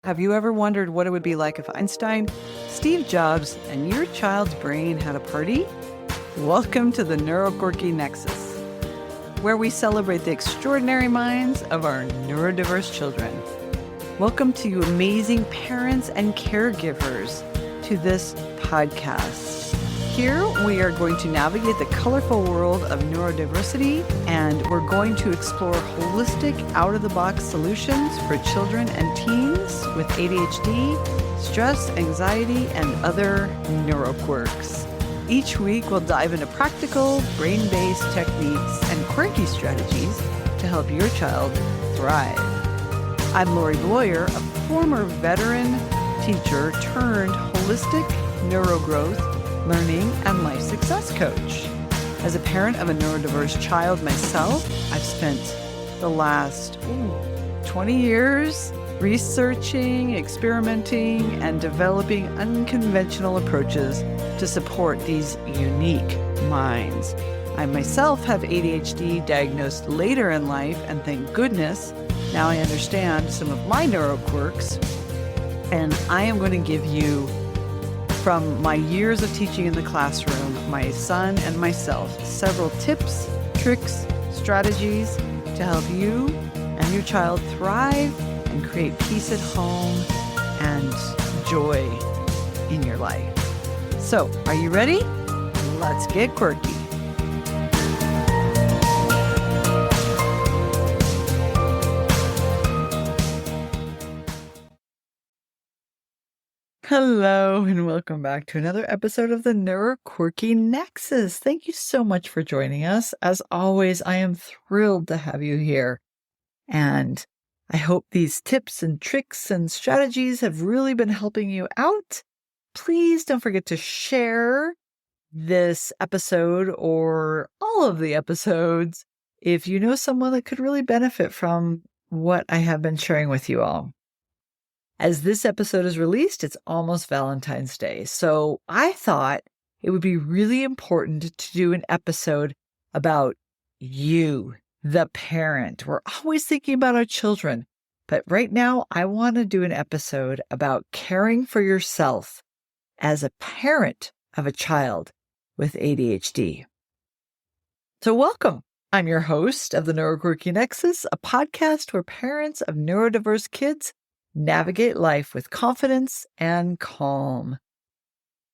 Have you ever wondered what it would be like if Einstein, Steve Jobs, and your child's brain had a party? Welcome to the Neuroquirky Nexus, where we celebrate the extraordinary minds of our neurodiverse children. Welcome to you amazing parents and caregivers to this podcast. Here we are going to navigate the colorful world of neurodiversity, and we're going to explore holistic, out-of-the-box solutions for children and teens with ADHD, stress, anxiety, and other neuroquirks. Each week we'll dive into practical, brain-based techniques and quirky strategies to help your child thrive. I'm Laurie Bloyer, a former veteran teacher turned holistic neurogrowth, learning, and life success coach. As a parent of a neurodiverse child myself, I've spent the last 20 years researching, experimenting, and developing unconventional approaches to support these unique minds. I myself have ADHD diagnosed later in life, and thank goodness, now I understand some of my neuroquirks, and I am going to give you, from my years of teaching in the classroom, my son and myself, several tips, tricks, strategies to help you and your child thrive and create peace at home and joy in your life. So, are you ready? Let's get quirky. Hello, and welcome back to another episode of the Neuroquirky Nexus. Thank you so much for joining us. As always, I am thrilled to have you here. And I hope these tips and tricks and strategies have really been helping you out. Please don't forget to share this episode or all of the episodes if you know someone that could really benefit from what I have been sharing with you all. As this episode is released, it's almost Valentine's Day. So I thought it would be really important to do an episode about you, the parent. We're always thinking about our children, but right now I want to do an episode about caring for yourself as a parent of a child with ADHD. So welcome. I'm your host of the Neuroquirky Nexus, a podcast where parents of neurodiverse kids navigate life with confidence and calm.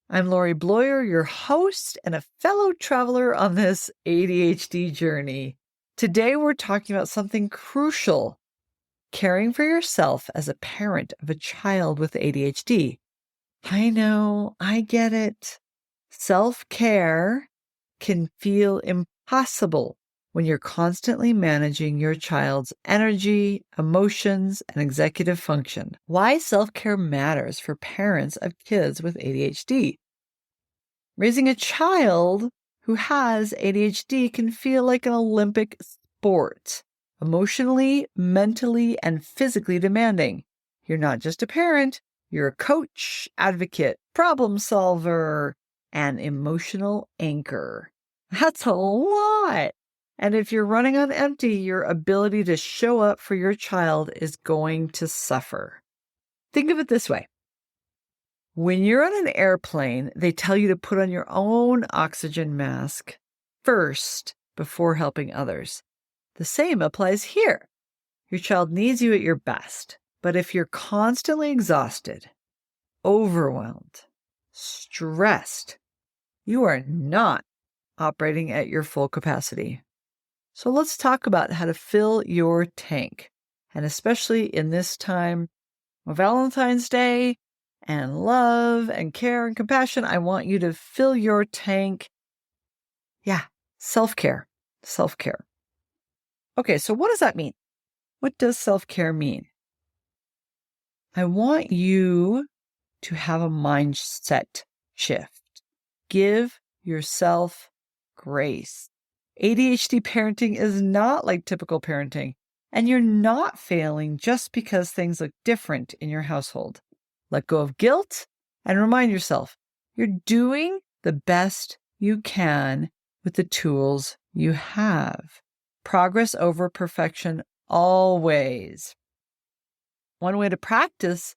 I'm Laurie Bloyer, your host and a fellow traveler on this ADHD journey. Today we're talking about something crucial: caring for yourself as a parent of a child with ADHD. I know, I get it. Self-care can feel impossible when you're constantly managing your child's energy, emotions, and executive function. Why self-care matters for parents of kids with ADHD. Raising a child who has ADHD can feel like an Olympic sport, emotionally, mentally, and physically demanding. You're not just a parent, you're a coach, advocate, problem solver, and emotional anchor. That's a lot. And if you're running on empty, your ability to show up for your child is going to suffer. Think of it this way. When you're on an airplane, they tell you to put on your own oxygen mask first before helping others. The same applies here. Your child needs you at your best, but if you're constantly exhausted, overwhelmed, stressed, you are not operating at your full capacity. So let's talk about how to fill your tank. And especially in this time of Valentine's Day and love and care and compassion, I want you to fill your tank. Yeah, self-care, self-care. Okay, so what does that mean? What does self-care mean? I want you to have a mindset shift. Give yourself grace. ADHD parenting is not like typical parenting, and you're not failing just because things look different in your household. Let go of guilt and remind yourself you're doing the best you can with the tools you have. Progress over perfection always. One way to practice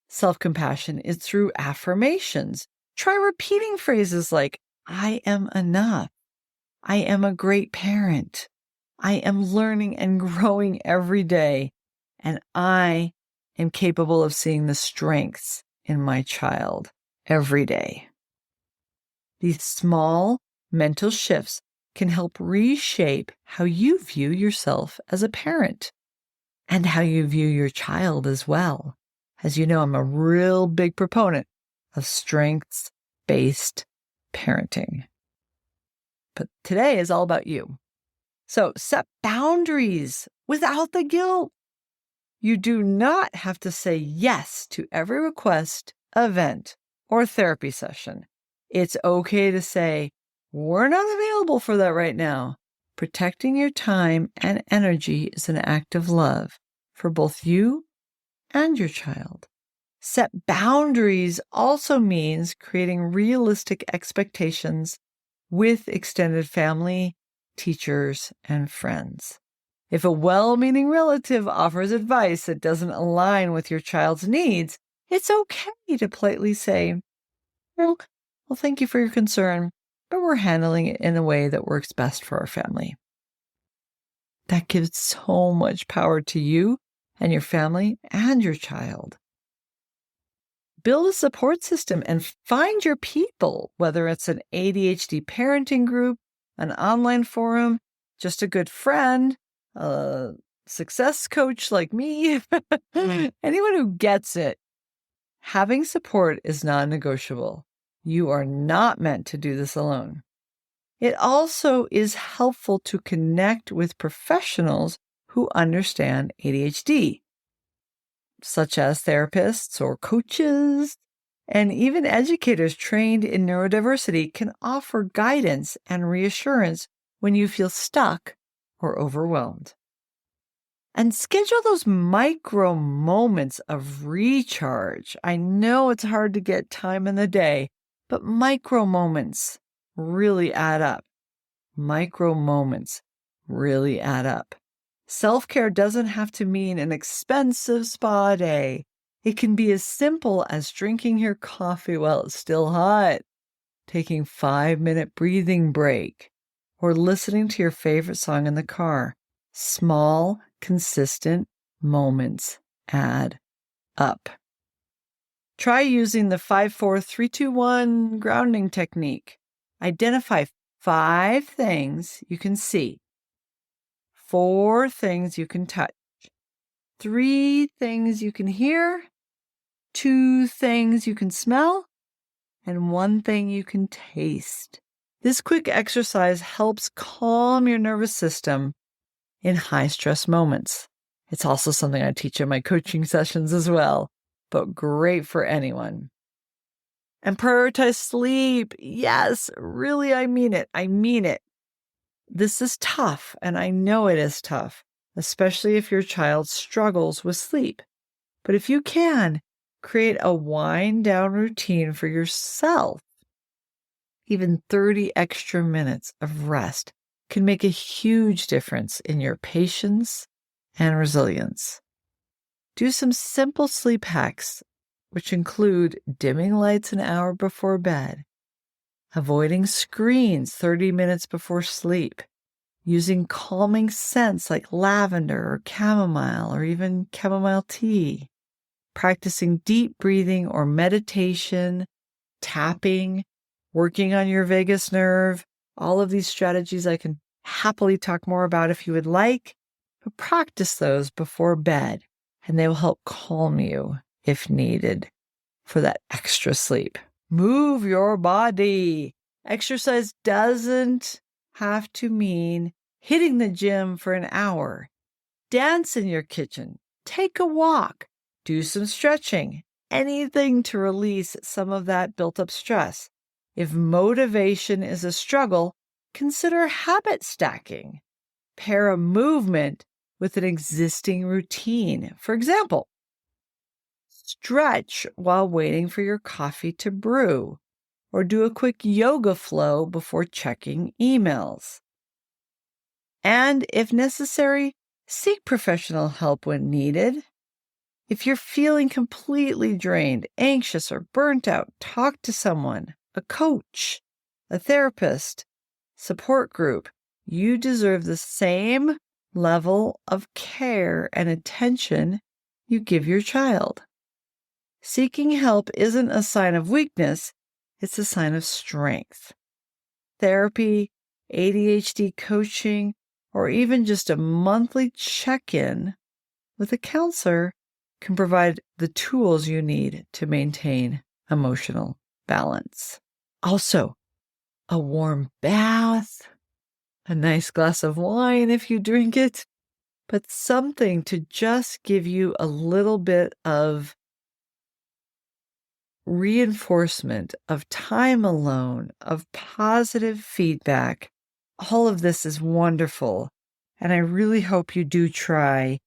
Self-compassion is through affirmations. Try repeating phrases like, I am enough. I am a great parent. I am learning and growing every day. And I am capable of seeing the strengths in my child every day. These small mental shifts can help reshape how you view yourself as a parent and how you view your child as well. As you know, I'm a real big proponent of strengths-based parenting. But today is all about you. So set boundaries without the guilt. You do not have to say yes to every request, event, or therapy session. It's okay to say, we're not available for that right now. Protecting your time and energy is an act of love for both you and your child. Set boundaries also means creating realistic expectations with extended family, teachers, and friends. If a well-meaning relative offers advice that doesn't align with your child's needs, it's okay to politely say, well, thank you for your concern, but we're handling it in a way that works best for our family. That gives so much power to you and your family and your child. Build a support system and find your people, whether it's an ADHD parenting group, an online forum, just a good friend, a success coach like me, anyone who gets it. Having support is non-negotiable. You are not meant to do this alone. It also is helpful to connect with professionals who understand ADHD, such as therapists or coaches, and even educators trained in neurodiversity can offer guidance and reassurance when you feel stuck or overwhelmed. And schedule those micro moments of recharge. I know it's hard to get time in the day, but micro moments really add up. Micro moments really add up. Self-care doesn't have to mean an expensive spa day. It can be as simple as drinking your coffee while it's still hot, taking a 5-minute breathing break, or listening to your favorite song in the car. Small, consistent moments add up. Try using the 5-4-3-2-1 grounding technique. Identify 5 things you can see, 4 things you can touch, 3 things you can hear, 2 things you can smell, and 1 thing you can taste. This quick exercise helps calm your nervous system in high-stress moments. It's also something I teach in my coaching sessions as well, but great for anyone. And prioritize sleep. Yes, really, I mean it. I mean it. This is tough, and I know it is tough, especially if your child struggles with sleep. But if you can, create a wind-down routine for yourself. Even 30 extra minutes of rest can make a huge difference in your patience and resilience. Do some simple sleep hacks, which include dimming lights an hour before bed, avoiding screens 30 minutes before sleep, using calming scents like lavender or chamomile or even chamomile tea, practicing deep breathing or meditation, tapping, working on your vagus nerve. All of these strategies I can happily talk more about if you would like, but practice those before bed, and they will help calm you if needed for that extra sleep. Move your body. Exercise doesn't have to mean hitting the gym for an hour. Dance in your kitchen. Take a walk. Do some stretching. Anything to release some of that built-up stress. If motivation is a struggle, consider habit stacking. Pair a movement with an existing routine. For example, stretch while waiting for your coffee to brew, or do a quick yoga flow before checking emails. And if necessary, seek professional help when needed. If you're feeling completely drained, anxious, or burnt out, talk to someone, a coach, a therapist, support group. You deserve the same level of care and attention you give your child. Seeking help isn't a sign of weakness, it's a sign of strength. Therapy, ADHD coaching, or even just a monthly check-in with a counselor can provide the tools you need to maintain emotional balance. Also, a warm bath, a nice glass of wine if you drink it, but something to just give you a little bit of reinforcement, of time alone, of positive feedback. All of this is wonderful. And I really hope you do try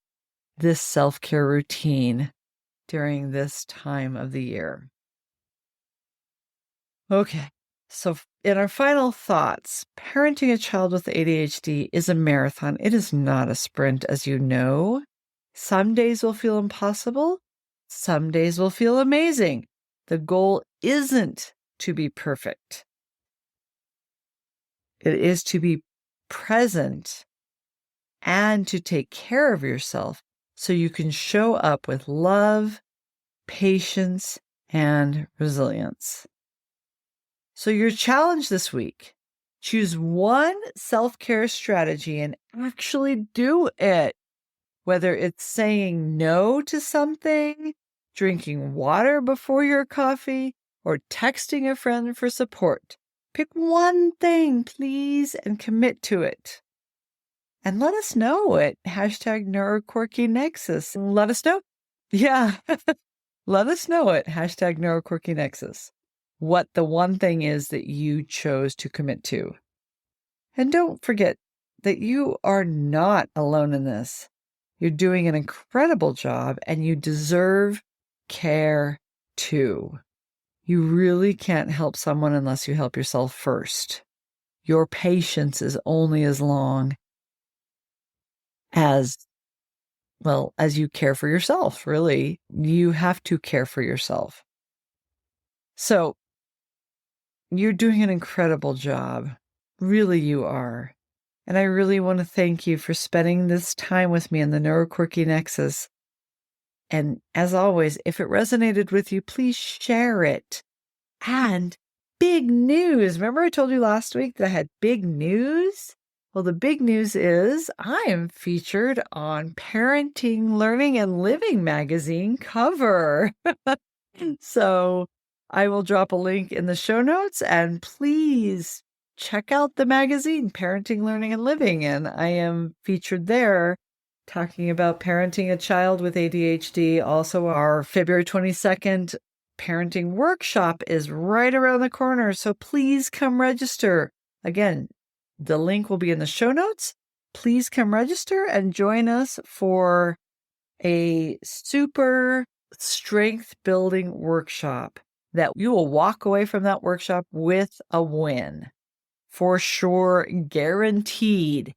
this self-care routine during this time of the year. Okay, so in our final thoughts, parenting a child with ADHD is a marathon. It is not a sprint, as you know. Some days will feel impossible. Some days will feel amazing. The goal isn't to be perfect. It is to be present and to take care of yourself so you can show up with love, patience, and resilience. So your challenge this week, choose one self-care strategy and actually do it. Whether it's saying no to something, drinking water before your coffee, or texting a friend for support. Pick one thing, please, and commit to it. And let us know at hashtag Neuroquirky Nexus. Let us know. Yeah. Let us know at hashtag Neuroquirky Nexus what the one thing is that you chose to commit to. And don't forget that you are not alone in this. You're doing an incredible job and you deserve care too. You really can't help someone unless you help yourself first. Your patience is only as long as, well, as you care for yourself, really. You have to care for yourself. So you're doing an incredible job. Really, you are. And I really want to thank you for spending this time with me in the Neuroquirky Nexus. And as always, if it resonated with you, please share it. And big news. Remember I told you last week that I had big news? Well, the big news is I am featured on Parenting, Learning, and Living magazine cover. So I will drop a link in the show notes and please check out the magazine, Parenting, Learning, and Living. And I am featured there talking about parenting a child with ADHD. Also, our February 22nd parenting workshop is right around the corner. So please come register. Again, the link will be in the show notes. Please come register and join us for a super strength building workshop that you will walk away from that workshop with a win. For sure, guaranteed.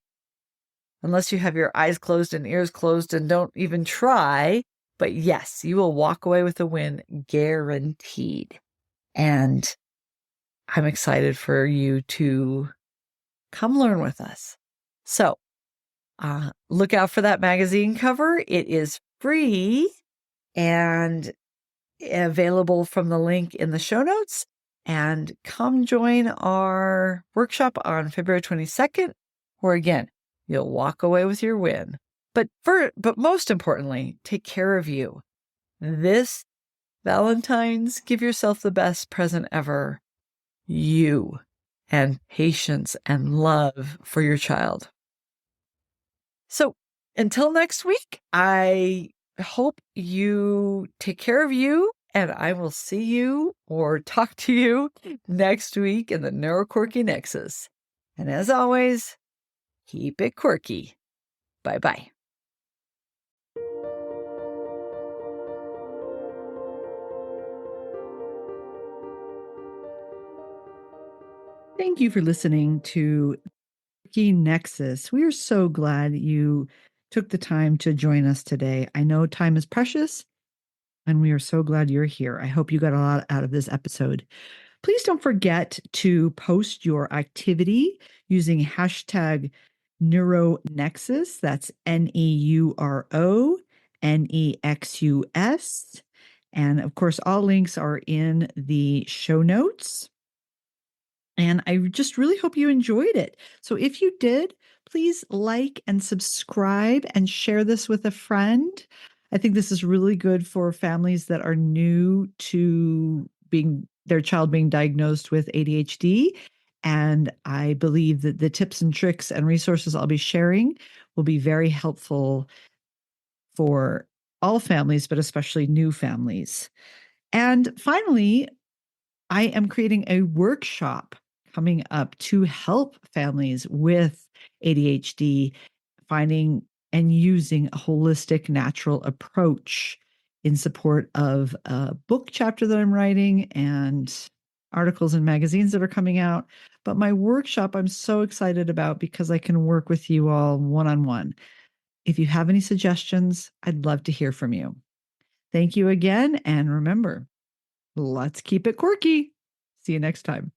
Unless you have your eyes closed and ears closed and don't even try. But yes, you will walk away with a win, guaranteed. And I'm excited for you to come learn with us. So look out for that magazine cover. It is free and available from the link in the show notes. And come join our workshop on February 22nd, where again, you'll walk away with your win. But most importantly, take care of you. This Valentine's, give yourself the best present ever. You, and patience and love for your child. So until next week, I hope you take care of you, and I will see you or talk to you next week in the Neuroquirky Nexus. And as always, keep it quirky. Bye-bye. Thank you for listening to Quirky Nexus. We are so glad you took the time to join us today. I know time is precious, And we are so glad you're here. I hope you got a lot out of this episode. Please don't forget to post your activity using hashtag NeuroNexus. That's NeuroNexus. And of course, all links are in the show notes. And I just really hope you enjoyed it. So if you did, please like and subscribe and share this with a friend. I think this is really good for families that are new to being their child being diagnosed with ADHD. And I believe that the tips and tricks and resources I'll be sharing will be very helpful for all families, but especially new families. And finally, I am creating a workshop coming up to help families with ADHD finding and using a holistic, natural approach in support of a book chapter that I'm writing and articles and magazines that are coming out. But my workshop, I'm so excited about because I can work with you all one on one. If you have any suggestions, I'd love to hear from you. Thank you again. And remember, let's keep it quirky. See you next time.